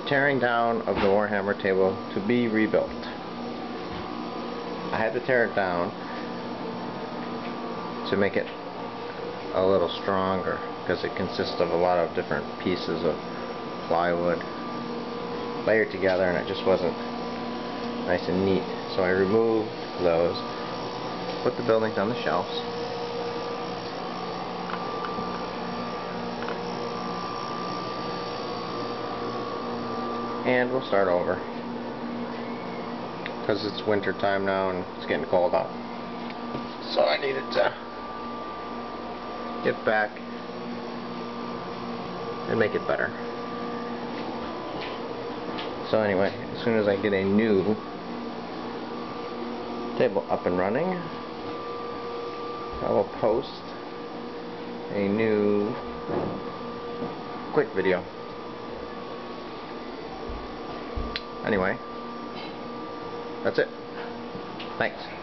tearing down of the Warhammer table to be rebuilt. I had to tear it down to make it a little stronger because it consists of a lot of different pieces of plywood layered together, and it just wasn't nice and neat. So I removed those, put the buildings on the shelves, and we'll start over because it's winter time now and it's getting cold out. So I needed to get back and make it better. So anyway, as soon as I get a new table up and running, I will post a new quick video. Anyway, that's it. Thanks.